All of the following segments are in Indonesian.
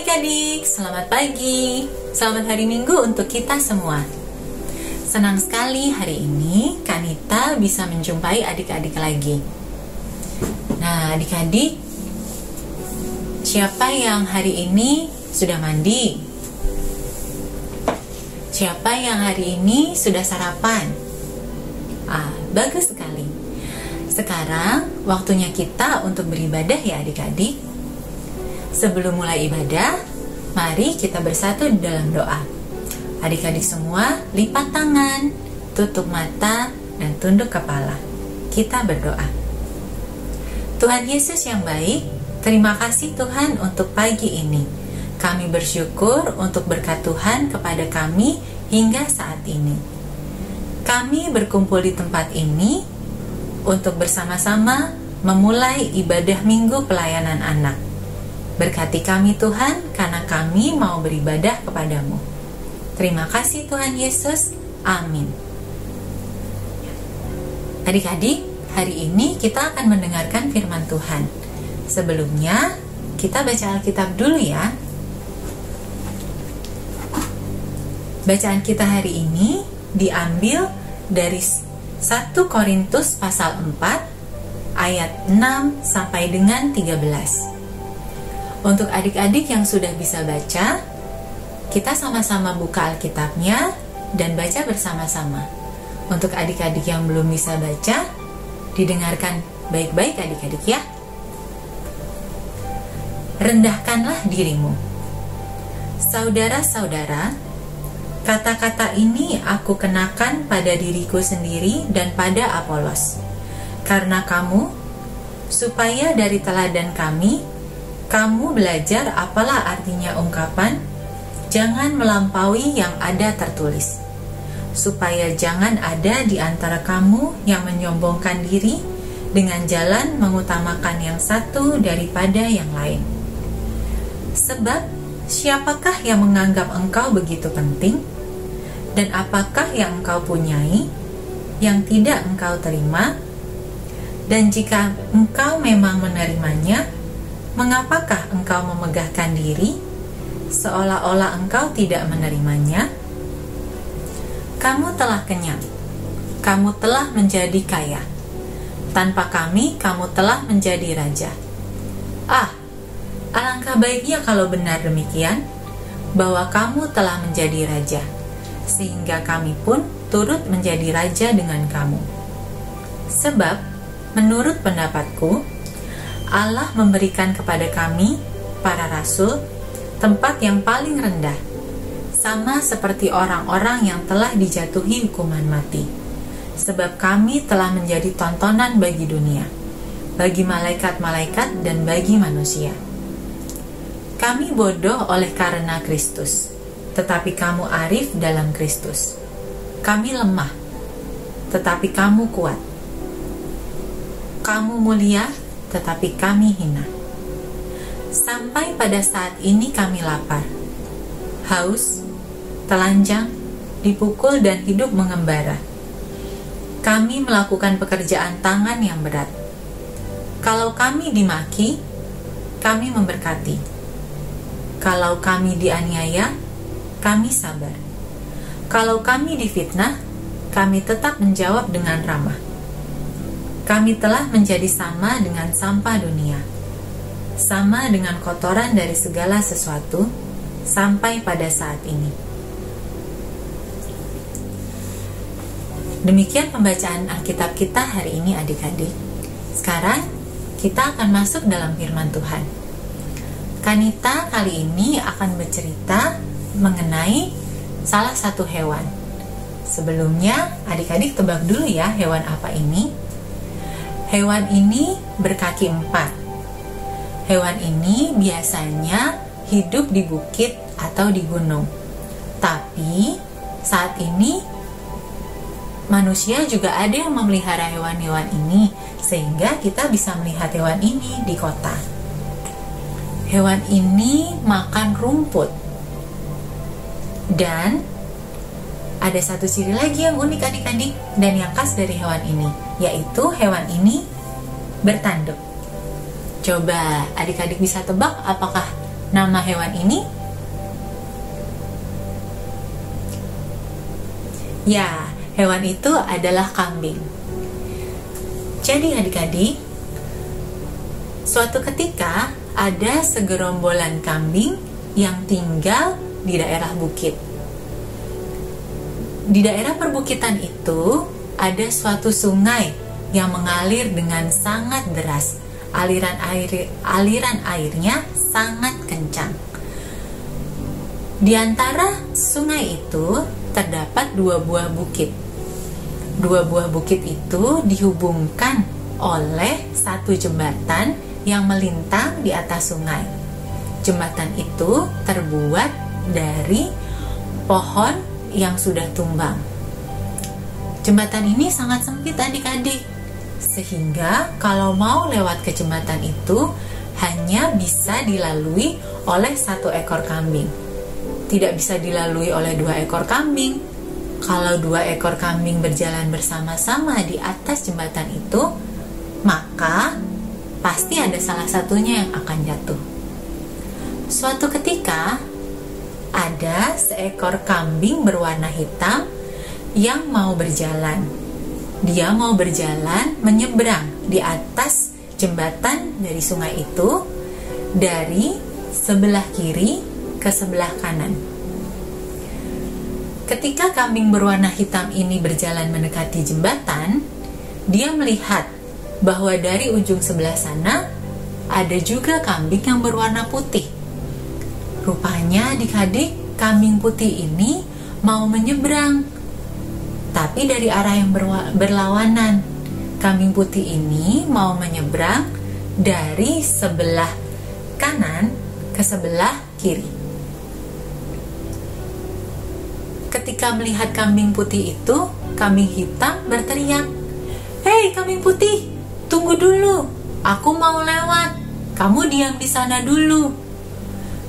adik-adik, selamat pagi, selamat hari Minggu untuk kita semua. Senang sekali hari ini Kanita bisa menjumpai adik-adik lagi. Nah adik-adik, siapa yang hari ini sudah mandi? Siapa yang hari ini sudah sarapan? Bagus sekali. Sekarang waktunya kita untuk beribadah ya adik-adik. Sebelum mulai ibadah, mari kita bersatu di dalam doa. Adik-adik semua, lipat tangan, tutup mata, dan tunduk kepala. Kita berdoa. Tuhan Yesus yang baik, terima kasih Tuhan untuk pagi ini. Kami bersyukur untuk berkat Tuhan kepada kami hingga saat ini. Kami berkumpul di tempat ini untuk bersama-sama memulai ibadah minggu pelayanan anak. Berkati kami Tuhan, karena kami mau beribadah kepadamu. Terima kasih Tuhan Yesus. Amin. Adik-adik, hari ini kita akan mendengarkan firman Tuhan. Sebelumnya, kita baca Alkitab dulu ya. Bacaan kita hari ini diambil dari 1 Korintus pasal 4 ayat 6 sampai dengan 13. Untuk adik-adik yang sudah bisa baca, kita sama-sama buka Alkitabnya dan baca bersama-sama. Untuk adik-adik yang belum bisa baca, didengarkan baik-baik adik-adik ya. Rendahkanlah dirimu. Saudara-saudara, kata-kata ini aku kenakan pada diriku sendiri dan pada Apolos. Karena kamu, supaya dari teladan kami, kamu belajar apalah artinya ungkapan, jangan melampaui yang ada tertulis, supaya jangan ada di antara kamu yang menyombongkan diri dengan jalan mengutamakan yang satu daripada yang lain. Sebab, siapakah yang menganggap engkau begitu penting? Dan apakah yang engkau punyai, yang tidak engkau terima? Dan jika engkau memang menerimanya, mengapakah engkau memegahkan diri, seolah-olah engkau tidak menerimanya? Kamu telah kenyang, kamu telah menjadi kaya. Tanpa kami, kamu telah menjadi raja. Alangkah baiknya kalau benar demikian, bahwa kamu telah menjadi raja, sehingga kami pun turut menjadi raja dengan kamu. Sebab, menurut pendapatku, Allah memberikan kepada kami, para rasul, tempat yang paling rendah, sama seperti orang-orang yang telah dijatuhi hukuman mati. Sebab kami telah menjadi tontonan bagi dunia, bagi malaikat-malaikat dan bagi manusia. Kami bodoh oleh karena Kristus, tetapi kamu arif dalam Kristus. Kami lemah, tetapi kamu kuat. Kamu mulia, tetapi kami hina. Sampai pada saat ini kami lapar, haus, telanjang, dipukul dan hidup mengembara. Kami melakukan pekerjaan tangan yang berat. Kalau kami dimaki, kami memberkati. Kalau kami dianiaya, kami sabar. Kalau kami difitnah, kami tetap menjawab dengan ramah. Kami telah menjadi sama dengan sampah dunia, sama dengan kotoran dari segala sesuatu, sampai pada saat ini. Demikian pembacaan Alkitab kita hari ini adik-adik. Sekarang kita akan masuk dalam firman Tuhan. Kanita kali ini akan bercerita mengenai salah satu hewan. Sebelumnya adik-adik tebak dulu ya hewan apa ini. Hewan ini berkaki 4. Hewan ini biasanya hidup di bukit atau di gunung. Tapi saat ini manusia juga ada yang memelihara hewan-hewan ini, sehingga kita bisa melihat hewan ini di kota. Hewan ini makan rumput. Dan ada satu ciri lagi yang unik adik-adik dan yang khas dari hewan ini, yaitu hewan ini bertanduk. Coba adik-adik bisa tebak apakah nama hewan ini? Ya, hewan itu adalah kambing. Jadi adik-adik, suatu ketika ada segerombolan kambing yang tinggal di daerah bukit. Di daerah perbukitan itu ada suatu sungai yang mengalir dengan sangat deras. Aliran airnya sangat kencang. Di antara sungai itu terdapat dua buah bukit. Dua buah bukit itu dihubungkan oleh satu jembatan yang melintang di atas sungai. Jembatan itu terbuat dari pohon yang sudah tumbang. Jembatan ini sangat sempit adik-adik, sehingga kalau mau lewat ke jembatan itu hanya bisa dilalui oleh satu ekor kambing. Tidak bisa dilalui oleh dua ekor kambing. Kalau dua ekor kambing berjalan bersama-sama di atas jembatan itu, maka pasti ada salah satunya yang akan jatuh. Suatu ketika, ada seekor kambing berwarna hitam yang mau berjalan. Dia mau berjalan menyeberang di atas jembatan dari sungai itu dari sebelah kiri ke sebelah kanan. Ketika kambing berwarna hitam ini berjalan mendekati jembatan, dia melihat bahwa dari ujung sebelah sana ada juga kambing yang berwarna putih. Rupanya adik-adik, kambing putih ini mau menyeberang, tapi dari arah yang berlawanan. Kambing putih ini mau menyeberang dari sebelah kanan ke sebelah kiri. Ketika melihat kambing putih itu, kambing hitam berteriak, "Hei kambing putih, tunggu dulu, aku mau lewat, kamu diam di sana dulu."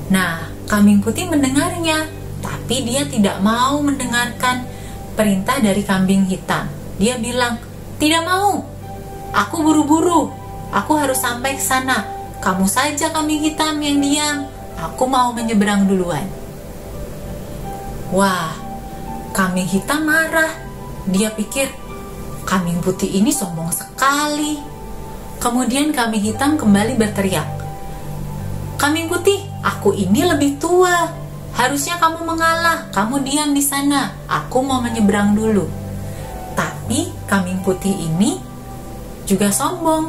Nah, kambing putih mendengarnya, tapi dia tidak mau mendengarkan perintah dari kambing hitam. Dia bilang, "Tidak mau, aku buru-buru, aku harus sampai ke sana. Kamu saja kambing hitam yang diam, aku mau menyeberang duluan." Wah, kambing hitam marah. Dia pikir, kambing putih ini sombong sekali. Kemudian kambing hitam kembali berteriak, "Kambing putih, aku ini lebih tua. Harusnya kamu mengalah, kamu diam di sana. Aku mau menyeberang dulu." Tapi kambing putih ini juga sombong.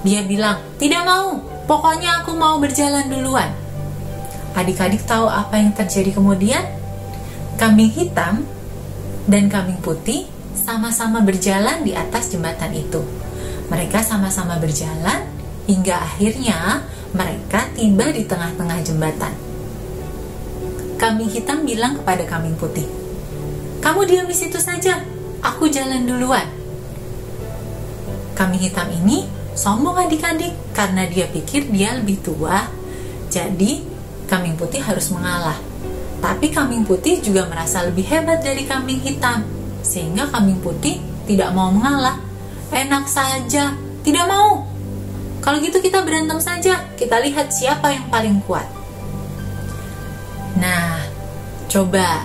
Dia bilang, "Tidak mau, pokoknya aku mau berjalan duluan." Adik-adik tahu apa yang terjadi kemudian? Kambing hitam dan kambing putih sama-sama berjalan di atas jembatan itu. Mereka sama-sama berjalan hingga akhirnya mereka tiba di tengah-tengah jembatan. Kambing hitam bilang kepada kambing putih, "Kamu diam di situ saja, aku jalan duluan." Kambing hitam ini sombong adik-adik karena dia pikir dia lebih tua. Jadi kambing putih harus mengalah. Tapi kambing putih juga merasa lebih hebat dari kambing hitam, sehingga kambing putih tidak mau mengalah. "Enak saja, tidak mau. Kalau gitu kita berantem saja, kita lihat siapa yang paling kuat." Nah, coba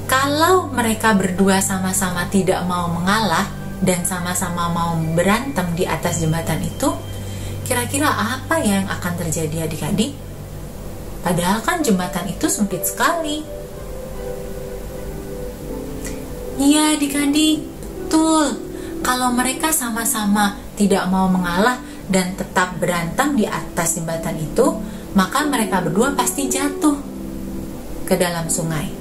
kalau mereka berdua sama-sama tidak mau mengalah dan sama-sama mau berantem di atas jembatan itu, kira-kira apa yang akan terjadi adik-adik? Padahal kan jembatan itu sempit sekali. Iya adik-adik, betul. Kalau mereka sama-sama tidak mau mengalah dan tetap berantem di atas jembatan itu, maka mereka berdua pasti jatuh ke dalam sungai.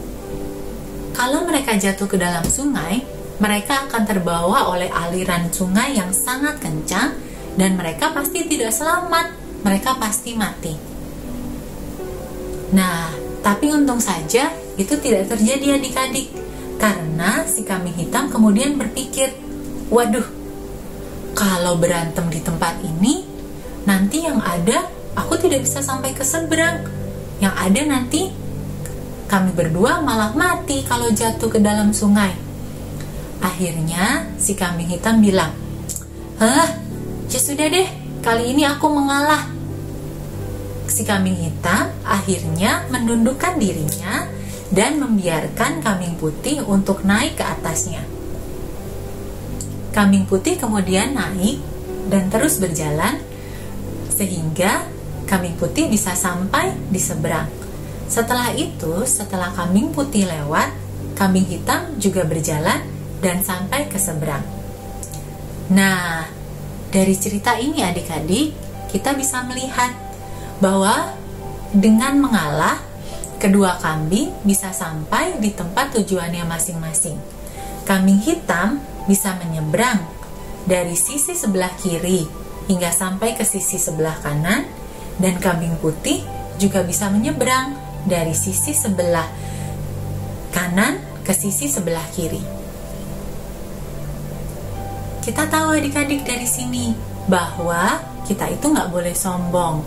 Kalau mereka jatuh ke dalam sungai, mereka akan terbawa oleh aliran sungai yang sangat kencang dan mereka pasti tidak selamat, mereka pasti mati. Nah, tapi untung saja itu tidak terjadi adik-adik, karena si kambing hitam kemudian berpikir, "Waduh, kalau berantem di tempat ini, nanti yang ada aku tidak bisa sampai ke seberang. Yang ada nanti kami berdua malah mati kalau jatuh ke dalam sungai." Akhirnya si kambing hitam bilang, "Ya sudah deh, kali ini aku mengalah." si kambing hitam akhirnya menundukkan dirinya dan membiarkan kambing putih untuk naik ke atasnya. Kambing putih kemudian naik dan terus berjalan sehingga kambing putih bisa sampai di seberang. Setelah itu, setelah kambing putih lewat, kambing hitam juga berjalan dan sampai ke seberang. Nah, dari cerita ini adik-adik, kita bisa melihat bahwa dengan mengalah, kedua kambing bisa sampai di tempat tujuannya masing-masing. Kambing hitam bisa menyeberang dari sisi sebelah kiri hingga sampai ke sisi sebelah kanan, dan kambing putih juga bisa menyeberang dari sisi sebelah kanan ke sisi sebelah kiri. Kita tahu adik-adik dari sini bahwa kita itu nggak boleh sombong.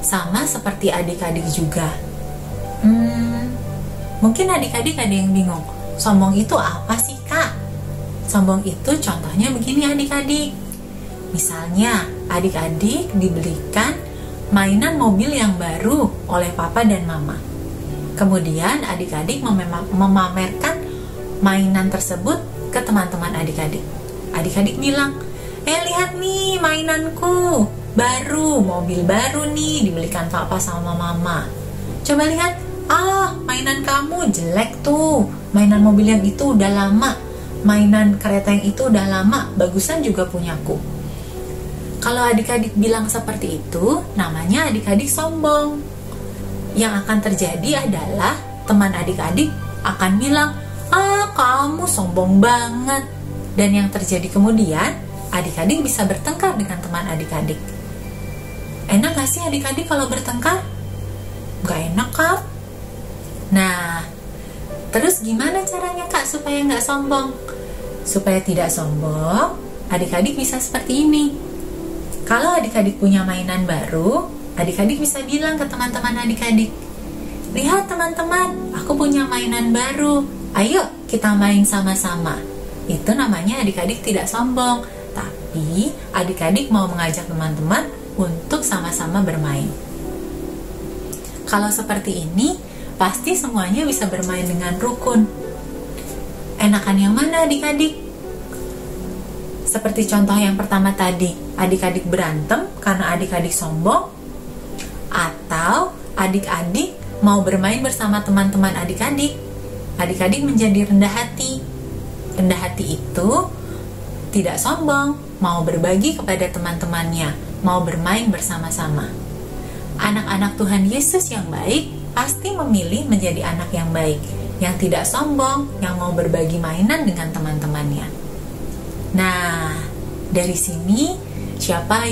Sama seperti adik-adik juga. Mungkin adik-adik ada yang bingung, sombong itu apa sih kak? Sombong itu contohnya begini adik-adik. Misalnya adik-adik dibelikan mainan mobil yang baru oleh papa dan mama. Kemudian adik-adik memamerkan mainan tersebut ke teman-teman adik-adik. Adik-adik bilang, lihat nih mainanku, baru, mobil baru nih dibelikan papa sama mama. Coba lihat, mainan kamu jelek tuh, mainan mobil yang itu udah lama, mainan kereta yang itu udah lama, bagusan juga punyaku. Kalau adik-adik bilang seperti itu, namanya adik-adik sombong. Yang akan terjadi adalah teman adik-adik akan bilang, kamu sombong banget. Dan yang terjadi kemudian, adik-adik bisa bertengkar dengan teman adik-adik. Enak gak sih adik-adik kalau bertengkar? Gak enak kak. Nah, terus gimana caranya kak supaya gak sombong? Supaya tidak sombong, adik-adik bisa seperti ini. Kalau adik-adik punya mainan baru, adik-adik bisa bilang ke teman-teman adik-adik, lihat teman-teman, aku punya mainan baru, ayo kita main sama-sama. Itu namanya adik-adik tidak sombong, tapi adik-adik mau mengajak teman-teman untuk sama-sama bermain. Kalau seperti ini, pasti semuanya bisa bermain dengan rukun. Enakan yang mana adik-adik? Seperti contoh yang pertama tadi, adik-adik berantem karena adik-adik sombong, atau adik-adik mau bermain bersama teman-teman adik-adik. Adik-adik menjadi rendah hati. Rendah hati itu tidak sombong, mau berbagi kepada teman-temannya, mau bermain bersama-sama. Anak-anak Tuhan Yesus yang baik pasti memilih menjadi anak yang baik, yang tidak sombong, yang mau berbagi mainan dengan teman-temannya. Nah, dari sini siapa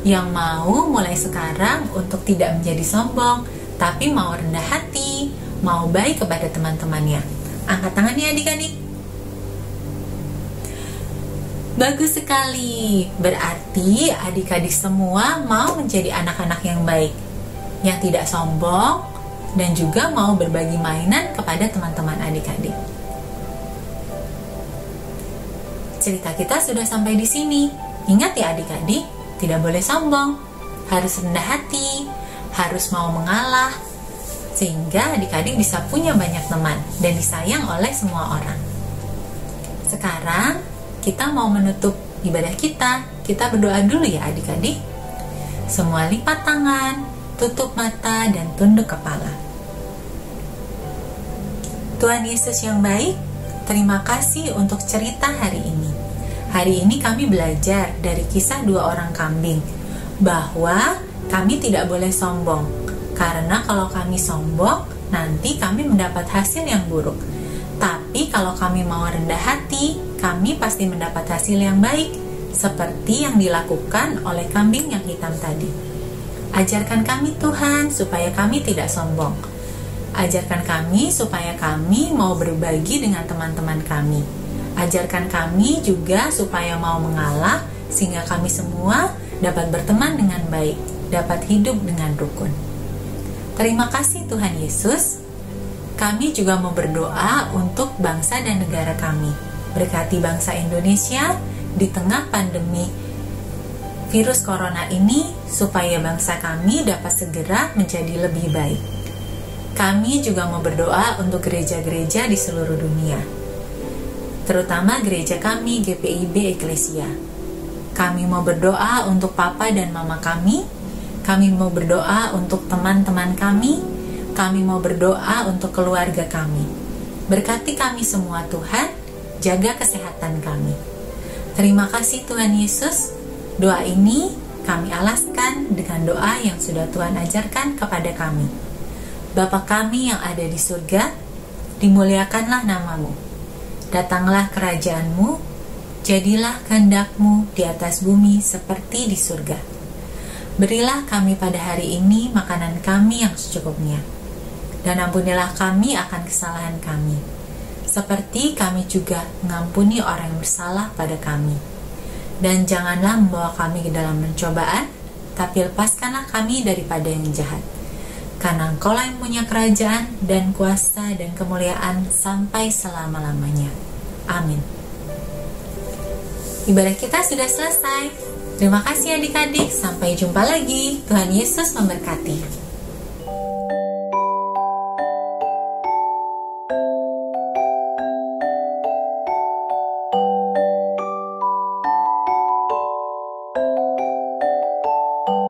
yang mau mulai sekarang untuk tidak menjadi sombong, tapi mau rendah hati, mau baik kepada teman-temannya? Angkat tangannya adik-adik. Bagus sekali, berarti adik-adik semua mau menjadi anak-anak yang baik, yang tidak sombong, dan juga mau berbagi mainan kepada teman-teman adik-adik. Cerita kita sudah sampai di sini. Ingat ya adik-adik, tidak boleh sombong, harus rendah hati, harus mau mengalah, sehingga adik-adik bisa punya banyak teman dan disayang oleh semua orang. Sekarang kita mau menutup ibadah kita. Kita berdoa dulu ya adik-adik. Semua lipat tangan, tutup mata, dan tunduk kepala. Tuhan Yesus yang baik, terima kasih untuk cerita hari ini. Hari ini kami belajar dari kisah 2 orang kambing, bahwa kami tidak boleh sombong, karena kalau kami sombong, nanti kami mendapat hasil yang buruk. Tapi kalau kami mau rendah hati, kami pasti mendapat hasil yang baik, seperti yang dilakukan oleh kambing yang hitam tadi. Ajarkan kami Tuhan, supaya kami tidak sombong. Ajarkan kami supaya kami mau berbagi dengan teman-teman kami. Ajarkan kami juga supaya mau mengalah, sehingga kami semua dapat berteman dengan baik, dapat hidup dengan rukun. Terima kasih Tuhan Yesus. Kami juga mau berdoa untuk bangsa dan negara kami. Berkati bangsa Indonesia di tengah pandemi virus corona ini supaya bangsa kami dapat segera menjadi lebih baik. Kami juga mau berdoa untuk gereja-gereja di seluruh dunia, terutama gereja kami GPIB Eklesia. Kami mau berdoa untuk papa dan mama kami mau berdoa untuk teman-teman kami mau berdoa untuk keluarga kami. Berkati kami semua Tuhan, jaga kesehatan kami. Terima kasih Tuhan Yesus. Doa ini kami alaskan dengan doa yang sudah Tuhan ajarkan kepada kami. Bapa kami yang ada di surga, dimuliakanlah namamu. Datanglah kerajaanmu, jadilah kehendak-Mu di atas bumi seperti di surga. Berilah kami pada hari ini makanan kami yang secukupnya. Dan ampunilah kami akan kesalahan kami, seperti kami juga mengampuni orang yang bersalah pada kami. Dan janganlah membawa kami ke dalam pencobaan, tapi lepaskanlah kami daripada yang jahat. Karena Engkaulah yang punya kerajaan dan kuasa dan kemuliaan sampai selama-lamanya. Amin. Ibadah kita sudah selesai. Terima kasih adik-adik. Sampai jumpa lagi. Tuhan Yesus memberkati.